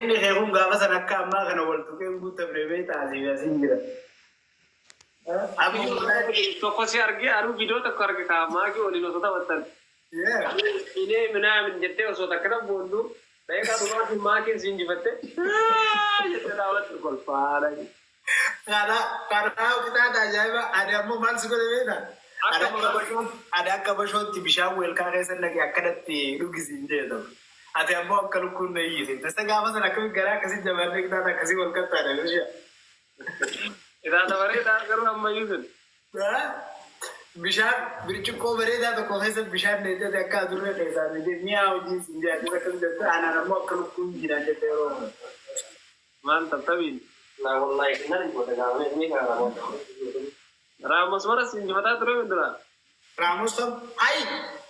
إني خيرون قابس أنا كم ما كنا ولتو كم قلت بريبيت عزيز سينجرا Tokosnya argi aru video tekor ke kama ki oli no sota watan. Yeah. Ini mana menjete sota kena bondu. Saya kan rumah di makin sinji bete. Jete rawat tukol parah. Karena kita ada aja ada mau masuk ke beda. Ada kabashon tibisha wel kare sen lagi akadat ti rugi sinje do. Ada mau kalau kun nahi sih. Terus gabas nak gara kasi jabar kita ada kasi wel kata ada rusya. Ida tawari dar karo amma yuzun. Bishar birchuko bereda to ko hesa bishar ne da ka durre da sa ne miya uji sinje da kan da ana mau kalau kun jira da tero. Mantap tabi. Na wallahi kena ni bodoh kau ni kan Ramos mana sinji mata terus bendera. Ramos to ai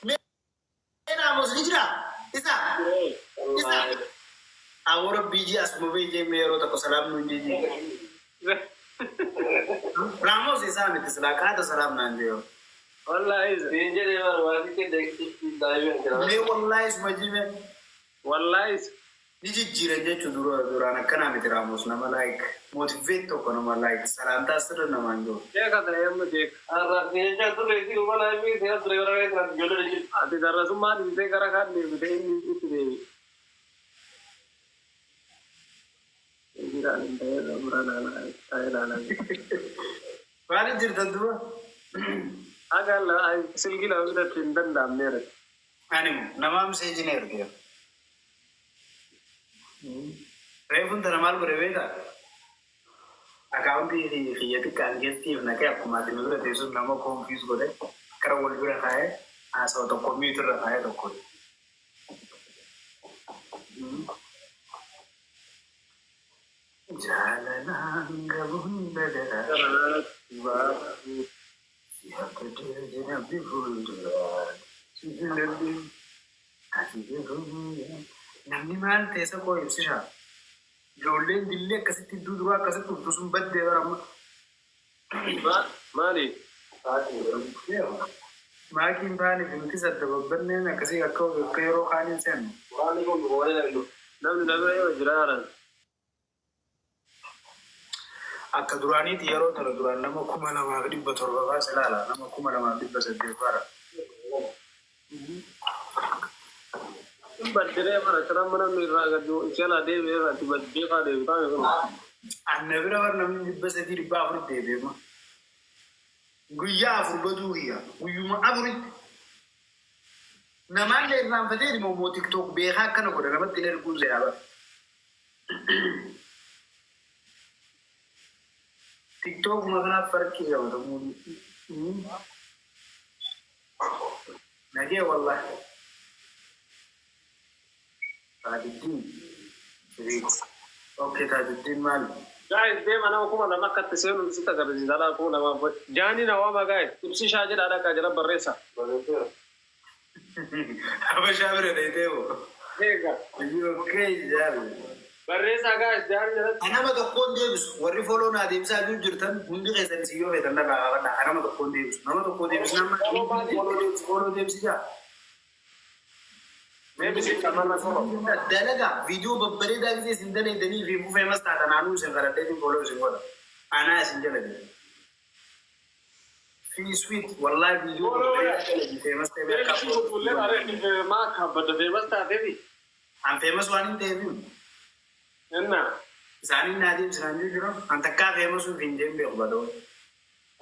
me Ramos hijra isa ahora biji asmo beje mero to salam nunji Ramos isa me tisla ka to salam nanjo Wallahi Ranger ni baru wajib ke dekti dive kan. me wallahi ismaji me wallahi niji jiranje chuduro durana kana me Ramos na like motivate to kono like saranta sir na manjo ya kata ya mujhe Ranger tu resi rumah lain ni saya driver ni kan jodoh ni. adi darra summa ni te kara kan ni te ni itu devi Ingira ni te ramrana na ay lana wali jirta duwa aga la silgi la uda tindan dam mere ani namam se engineer dia Revun teramal berbeda. Account di khiyati kan gesti na kaya kuma di nugura tesu nama confuse gode. Kara wolbura hai asa to computer hai to ko. Jalana gabunda dara wa ya kete jina bifunda. Sijilandi asiye namni mal tesa ko yusha jolle dille kasiti dudwa kasatu tusum badde waram mali ma kin bani binti sadda babban ne na kasi akko kayro khanin sen Wali ko gole na ilo. namni nabe yo jiraran akadurani tiyaro tara duran nama kuma na ma dibba torba ba salala nama kuma na ma dibba sadde fara Badre mana karam mana mira gadu chala de mira ti badde ka de ta ko annabira war nam dibba sadde dibba afur de ma guya afur baduriya guyuma afur نمان لإمام فتيري مو تيك توك بيها كنا كنا نبت نرجو زيادة تيك توك مثلا فرق كذا ولا نجي والله تاج الدين أوكي تاج الدين مال guys dem ana ko na makka tsenu sita ga zala ko na ma jani na wa ma guys tibsi shaje da ka jara barresa أبى شابر ده هيك أوكي جال barresa guys jani أنا ما تكون ديبس وري فولو نا ديبس أجو جرتن هندي كيسان سيو في تنا بقى أنا ما تكون ديبس نما تكون ديبس نما فولو ديبس جا मैं भी सिर्फ करना चाहता हूँ दलगा वीडियो बब्बरे दाग से सिंधे नहीं दनी वीवू फेमस था नानू से करते थे फॉलो से बोला आना सिंधे लगे في स्वीट والله वीडियो फेमस थे मेरे को बोले अरे माँ खबर तो फेमस था देवी हम फेमस वाली थे भी है ना زاني نادي زاني جرو أنت كا فيموس وفينجيم بيقبلوا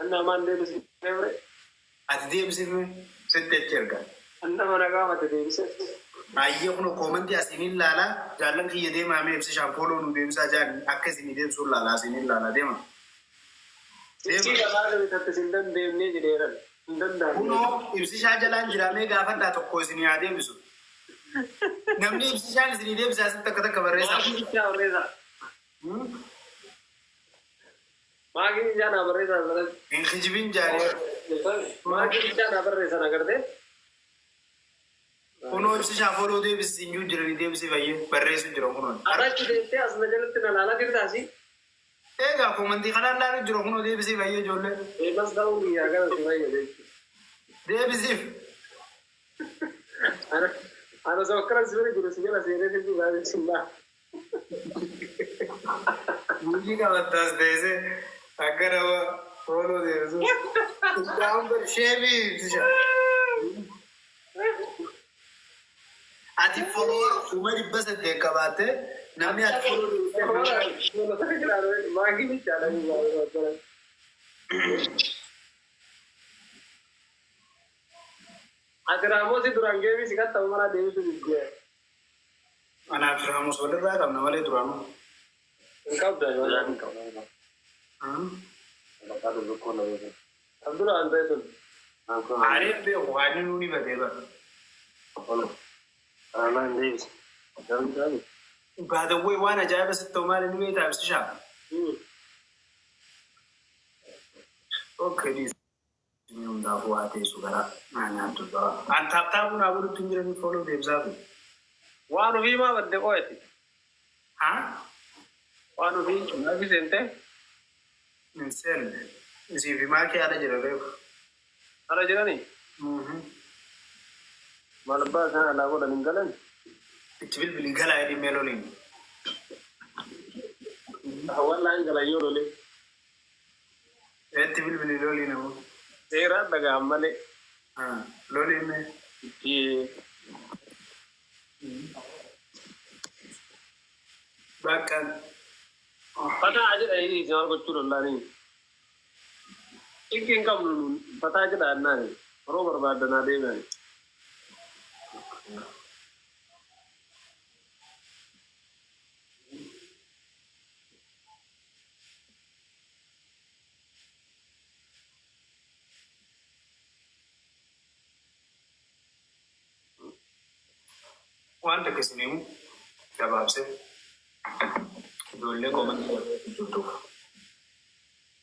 أنا ما ندي بس نعمل أتدي بسيفه ستة أنا ما نقام أتدي بس أيه كنو كومنتي أسينين لالا جالن كي يدي ما مي بس شامبولو نودي بس أجان أكسيني دي بسول لالا أسينين لالا دي ما Sisi kalau kita tersindan demnya jadi orang, sindan dah. كنو إبسي شاجلان جرامي غافن دا تقوي سيني عادي بسو نمني إبسي شاجل سيني دي بس أسن تكتا كبريسا Magi kita bereza. Magi jangan bereza, bereza. إن خجبين جاري Magi jangan bereza nagar deh. كنو إبسي شافولو دي بس إنجو جراني دي بس بايه بريسو جرو كنو Ada kita asal jalan tidak lala kita sih. إيه كومنتي خلال لا جرو كنو دي بس بايه جولة Bebas tahu dia kan sebenarnya deh. دي بسيف Anak sekarang sebenarnya guru sejarah sih, dia itu nggak ada sunnah. Musica fantastica, ancora follow devo. Down per scemi, diciamo. Ati follower cuma di basa de kabate, namni ati follow Magi mi chala ni bawa. Akramo si durangge mi sikat tahu mana dewi tu juga. Anak Ramos boleh lah, kamu nama itu Ramos. Engkau dah jalan engkau. Engkau dulu kau lalu. Abdul Andre tu. Hari itu wani nuni berdeba. Kalau Aman Davis. Jalan jalan. By the way, wana jaya bas tomar nuni itu habis siapa? Okay, this. Ini udah buat itu segala. Nanya tu dah. Antap tahu nak buru tinggal ni follow debzabi. Wanu bima berde kau itu. Hah? Wanu bima nabi sente. Insel. Isi bima ke ada jadi. Ada jalan ni. Malabas sana lagu dah ninggalan. Itu bil ninggalan ini melolin. Awal lain kalau yo dulu. Itu bil ninggalin aku. Sekarang dah gambar lolin ni. Iya. Bahkan. Pata aja ini jangan kecil lah ni. Ini kamu dulu. Pata aja dah nari. Rover dah nari ni. Wanta kesini mu, jawab se. Dulu komen itu.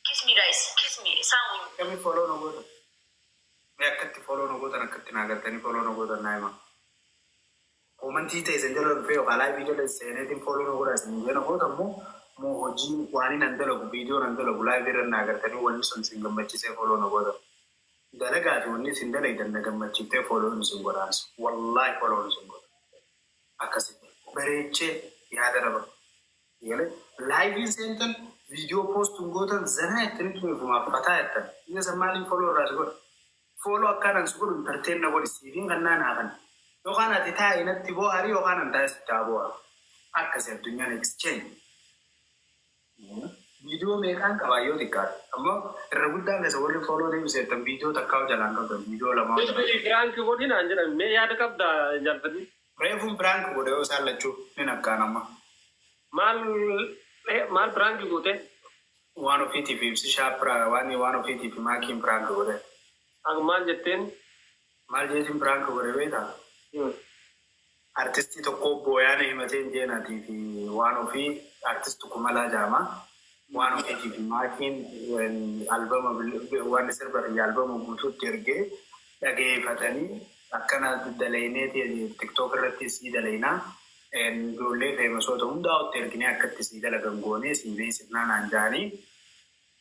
Kiss me guys, kiss me. Sound. Kami follow nogo. Mereka kati follow nogo tanah kati nagar tani follow nogo tanah emang. Komen cita senjata lebih kalau video le sene tim follow nogo rasa ni. Jadi nogo tamu mau hoji wani nanti lagu video nanti lagu live video nagar tani wani sonsinggam macam se follow nogo tamu. Gara-gara tu wani sindala itu nagar macam te follow nusinggor as. Wallahi follow nusinggor. Akasih berece ya ada apa? Ya le live insentan video post tunggu tan zana itu ni tu cuma kata itu. Ini semali follow rasgor. Follow akaran sukur entertain na gori siring kan na kan. Yokan ati tha ina tibo hari yokan anda sejabo. Akasih dunia exchange. Video mekan kawayo dikar. Amma rebutan le sukur follow ni bisa tam video tak kau jalan kau video lama. Jadi grand kau ni nanti me ya dekat dah jalan tadi. Brevum branco bodoh salah cu, ni nak kan amma. Mal branco kau teh. One of it if si shapra, one of it if makin branco bodoh. Aku mal jetin. Mal jadi branco bodoh beda. Artis itu kau boya ni macam je nanti di one of it artis tu kumala jama. One of it if makin album one server album butuh terge, lagi patani. Akkana dalainee ti TikTok irratti si dalaina en dole famous oto hunda terkini akkatti si dalagan goone si beesifnaan anjaani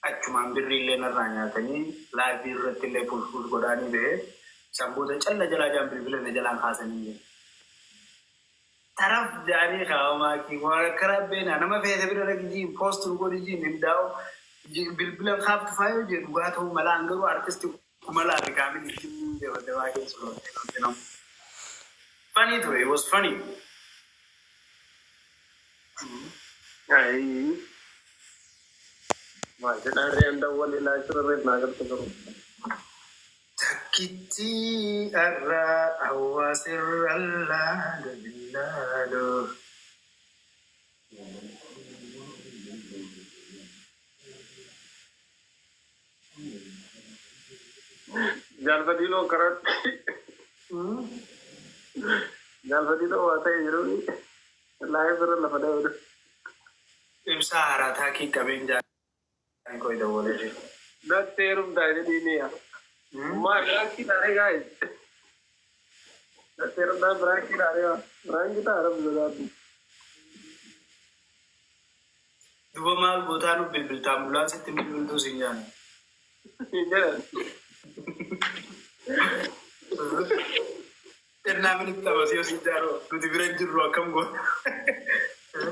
achumaan birriillee narraa nyaatanii laayivii irratti illee fulful godhaanii bahe samboota calla jalaa jaan bilbila na jalaan kaasanii taraf jaanii kaawamaa ki waan karaa beena nama feete bira ragijii poostuu godhijii nimdaa'u bilbila kaaftu faayoo jedhu gaa ta'uu malaan garuu artistii kumala kami ni dewa ke solo funny though it was funny Ay macam ada yang dah wali lagi terus nagar tu takiti arra awasir Allah billah Jalpati lo karat. Jalpati lo आता है जरूर नहीं. Live पर लपटा है उधर. Imsa hara tha ki kabin jaane koi to bole thi. Na terum daine di ne yaar. Mar ki dare guys. Na terum da brand ki dare yaar. Brand ki taram lagati. Dua mal botanu bilbil tambulan se timbil tu sinjan. Injal. Terna menit tahu sih jaro, tu di brand juru akam go.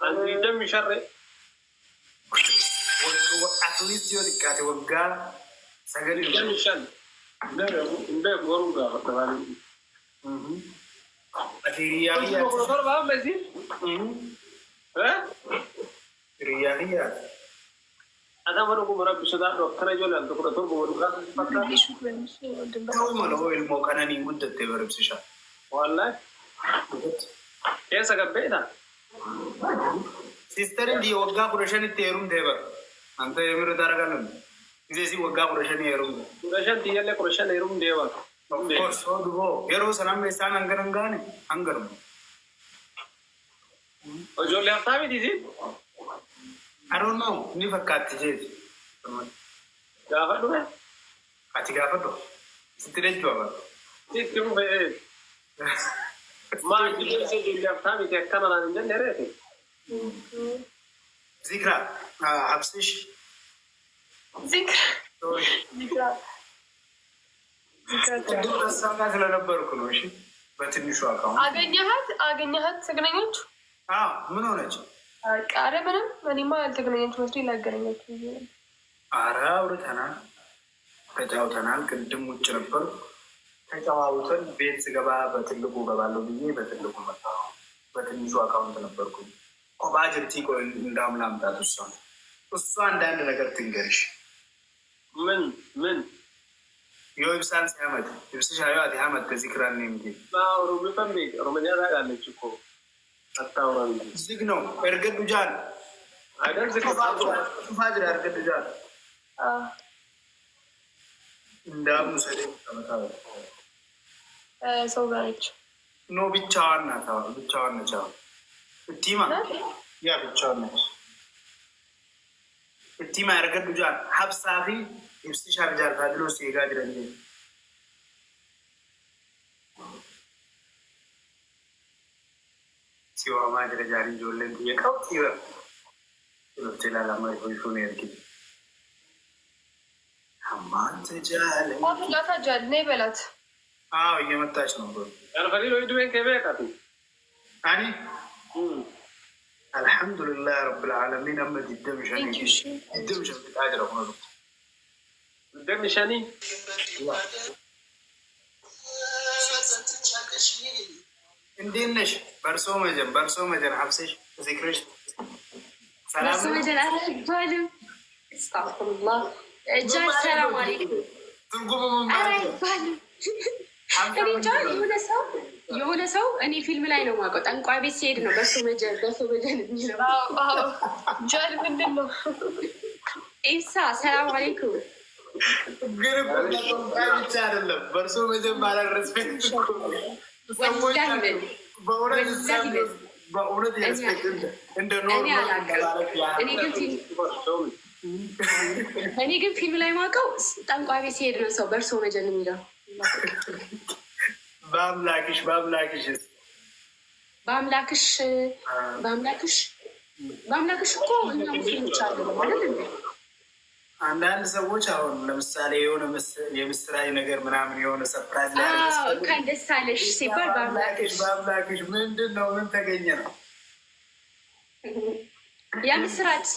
عندي دم شري أتليست يودي كاتي وقع سجل دم شن ده غروغا طبعا رياضيات بروفيسور بقى مزيد ها رياضيات أنا ما نقول مرة بشدة دكتور يقول لك دكتور بقول لك تو ما له الموقع أنا نيمود تبر بسيشة والله كيف سكبينا سيستر دي وقع قرشان التيرون تبر أنت يمر دارغانم إذا وقع قرشان يروم قرشان تيجي قرشان يروم ديوا of course so do يرو سلام بيسان أنغرانغاني أنغرم وجو اللي أفتامي دي I don't know ni fakkat jeet gaafa dhume ati gaafa do sitire jooba sikum be ma jidel se jidel aftami te kana nan den nerete ذكرى حبسش ذكرى دور الساعة ስለነበርኩ ነው እሺ በትንሹ አካውንት አገኘሃት ተገናኛችሁ ምን ሆነች ቃረ ምንም እኔማ ያልተገናኛችሁ መስሎኝ ላገናኛችሁ ኧረ አውርተናል ተጫውተናል ቅድም ውጭ ነበር ተጫዋውተን ቤት ስገባ በትልቁ ገባለሁ ብዬ በትልቁ መጣሁ በትንሹ አካውንት ነበርኩ ባጀርቲ ቆይ እንዳም ላምጣት እሷ አንዳንድ ነገር ትንገርሽ ምን የወብሳን ሲያመት ይብስሽ አያት ያመት ከዚክራን ነው እንዴ ሩብ ፈምቢ ሮማንያ ታውቃለች እኮ አታውራም ዝግ ነው እርግጥ ጃል አይደል ዝግ ፋጅር እርግጥ ጃል እንዳም ሰደ ተመታው ሰው ጋርች ኖ ብቻዋን ናት ብቻዋን ነች እቲማ ያ ብቻዋን ነች እቲማ እርግጥ ጃል ሀብሳፊ ይብስሽ አርጃል ታድሎ ሲጋ ድረኝ ሲዋ ማድረ ጃሪ ጆለን የቀውት ይወር ስለተላ ለማይ ሆይፉ ነው ያርኪ አማንተ ጃለ አፍላታ ጃል ነይ በላት እየመጣች ነው ያልፈሪ ነው ይዱን ከበቃቱ አኒ አልহামዱሊላህ ረብል ዓለሚን አመድ ይደምሻኒ ይደምሻኒ አጅረው ነው ይደምሻኒ እንዴት ነሽ በርሶ መጀን ሐብሰሽ ዚክርሽ ሰላም በርሶ መጀን አረጋለም አስተግፊሩላህ ጃል ሰላም አለይኩም ትርጉሙም የሆነ ሰው እኔ ፊልም ላይ ነው የማውቀው ጠንቋይ ቤት ሲሄድ ነው በርሶ መጀን የሚለው ጃል ምንድን ነው ኢሳ ሰላም አለይኩም ግን ጠንቋይ ብቻ አይደለም በርሶ መጀን ባለ ሬስፔክት በእውነት ሬስፔክት እንደ ኖርማል እኔ ግን ፊልም ላይ የማውቀው ጠንቋይ ቤት ሲሄድ ነው ሰው በርሶ መጀን የሚለው በአምላክሽ እኮ እኛ ሙስሊሞች አለ ማለት እንዴ አንዳንድ ሰዎች አሁን ለምሳሌ የሆነ የምስራች ነገር ምናምን የሆነ ሰርፕራይዝ ላይ ደስ አለሽ ሲባል በአምላክሽ ምንድን ነው ምን ተገኘ ነው የምስራች